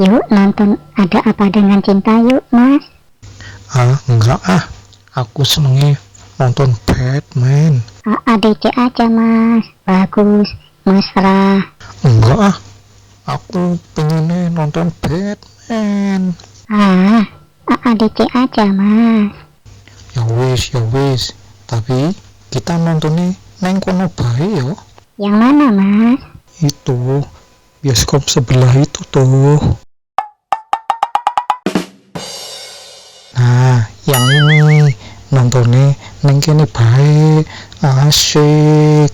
Yuk nonton Ada Apa Dengan Cinta yuk, Mas. Enggak aku senengnya nonton Batman. ADC aja, Mas. Bagus, mesra. Enggak aku pengennya nonton Batman. ADC aja, Mas. Ya wis, tapi kita nontonnya neng kono bae yo. Yang mana, Mas? Itu bioskop sebelah itu tuh. Nah, yang ini nontonnya neng kene bae, asik.